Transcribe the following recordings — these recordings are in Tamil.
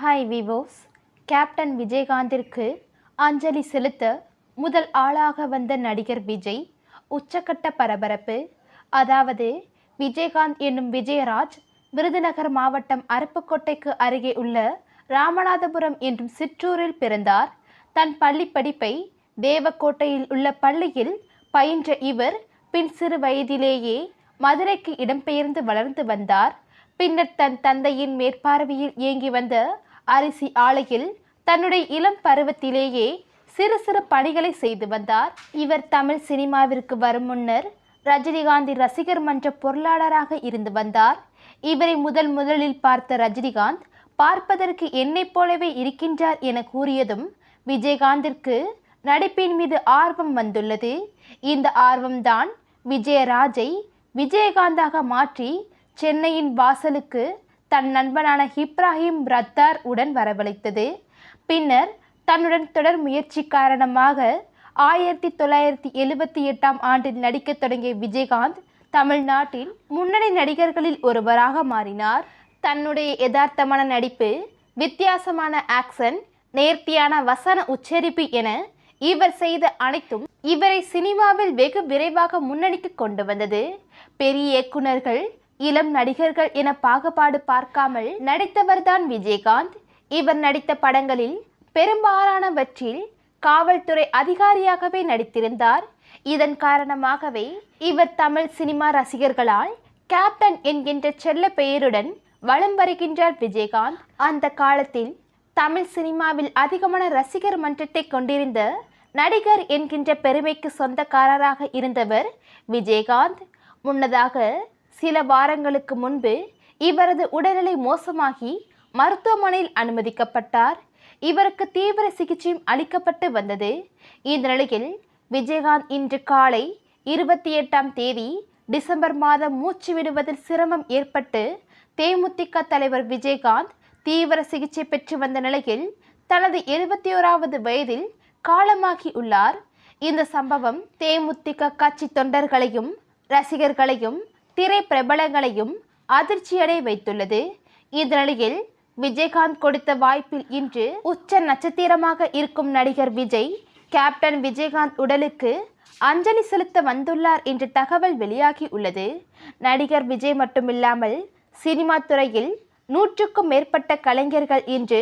ஹாய் விவோஸ். கேப்டன் விஜயகாந்திற்கு அஞ்சலி செலுத்த முதல் ஆளாக வந்த நடிகர் விஜய். உச்சக்கட்ட பரபரப்பு. அதாவது விஜயகாந்த் என்னும் விஜயராஜ் விருதுநகர் மாவட்டம் அருப்புக்கோட்டைக்கு அருகே உள்ள ராமநாதபுரம் என்னும் சிற்றூரில் பிறந்தார். தன் பள்ளி படிப்பை தேவக்கோட்டையில் உள்ள பள்ளியில் பயின்ற இவர் பின் சிறு வயதிலேயே மதுரைக்கு இடம்பெயர்ந்து வளர்ந்து வந்தார். பின்னர் தன் தந்தையின் மேற்பார்வையில் இயங்கி வந்த அரிசி ஆலையில் தன்னுடைய இளம் பருவத்திலேயே சிறு சிறு பணிகளை செய்து வந்தார். இவர் தமிழ் சினிமாவிற்கு வரும் முன்னர் ரஜினிகாந்தின் ரசிகர் மன்ற பொருளாளராக இருந்து வந்தார். இவரை முதலில் பார்த்த ரஜினிகாந்த் பார்ப்பதற்கு என்னைப் போலவே இருக்கின்றார் என கூறியதும் விஜயகாந்திற்கு நடிப்பின் மீது ஆர்வம் வந்துள்ளது. இந்த ஆர்வம்தான் விஜயராஜை விஜயகாந்தாக மாற்றி சென்னையின் வாசலுக்கு தன் நண்பனான இப்ராஹிம் ரத்தார் உடன் வரவழைத்தது. பின்னர் தன்னுடன் தொடர் முயற்சி காரணமாக 1978 ஆண்டில் நடிக்க தொடங்கிய விஜயகாந்த் தமிழ்நாட்டின் முன்னணி நடிகர்களில் ஒருவராக மாறினார். தன்னுடைய யதார்த்தமான நடிப்பு, வித்தியாசமான ஆக்சன், நேர்த்தியான வசன உச்சரிப்பு என இவர் செய்த அனைத்தும் இவரை சினிமாவில் வெகு விரைவாக முன்னணிக்கு கொண்டு வந்தது. பெரிய இயக்குனர்கள், இளம் நடிகர்கள் என பாகுபாடு பார்க்காமல் நடித்தவர்தான் விஜயகாந்த். இவர் நடித்த படங்களில் பெரும்பாலானவற்றில் காவல்துறை அதிகாரியாகவே நடித்திருந்தார். இதன் காரணமாகவே இவர் தமிழ் சினிமா ரசிகர்களால் கேப்டன் என்கின்ற செல்ல பெயருடன் வலம் வருகின்றார் விஜயகாந்த். அந்த காலத்தில் தமிழ் சினிமாவில் அதிகமான ரசிகர் மன்றத்தை கொண்டிருந்த நடிகர் என்கின்ற பெருமைக்கு சொந்தக்காரராக இருந்தவர் விஜயகாந்த். முன்னதாக சில வாரங்களுக்கு முன்பு இவரது உடல்நிலை மோசமாகி மருத்துவமனையில் அனுமதிக்கப்பட்டார். இவருக்கு தீவிர சிகிச்சையும் அளிக்கப்பட்டு வந்தது. இந்த நிலையில் விஜயகாந்த் இன்று காலை 28 டிசம்பர் மாதம் மூச்சு விடுவதில் சிரமம் ஏற்பட்டு தேமுதிக தலைவர் விஜயகாந்த் தீவிர சிகிச்சை பெற்று வந்த நிலையில் தனது 71வது வயதில் காலமாகி உள்ளார். இந்த சம்பவம் தேமுதிக கட்சி தொண்டர்களையும் ரசிகர்களையும் திரை பிரபலங்களையும் அதிர்ச்சியடை வைத்துள்ளது. இந்த நிலையில் விஜயகாந்த் கொடுத்த வாய்ப்பில் இன்று உச்ச நட்சத்திரமாக இருக்கும் நடிகர் விஜய் கேப்டன் விஜயகாந்த் உடலுக்கு அஞ்சலி செலுத்த வந்துள்ளார் என்ற தகவல் வெளியாகி உள்ளது. நடிகர் விஜய் மட்டுமில்லாமல் சினிமா துறையில் 100க்கும் மேற்பட்ட கலைஞர்கள் இன்று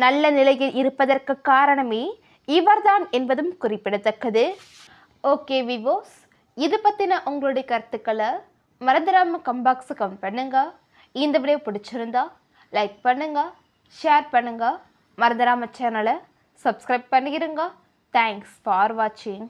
நல்ல நிலையில் இருப்பதற்கு காரணமே இவர்தான் என்பதும் குறிப்பிடத்தக்கது. ஓகே விவோஸ், இது பற்றின உங்களுடைய கருத்துக்களை மறந்துடாமல் கம்பாக்ஸை கமெண்ட் பண்ணுங்க. இந்த வீடியோ பிடிச்சிருந்தா லைக் பண்ணுங்க, ஷேர் பண்ணுங்க, மறந்துடாமல் சேனலை சப்ஸ்கிரைப் பண்ணிடுங்க. தேங்க்ஸ் ஃபார் வாட்சிங்.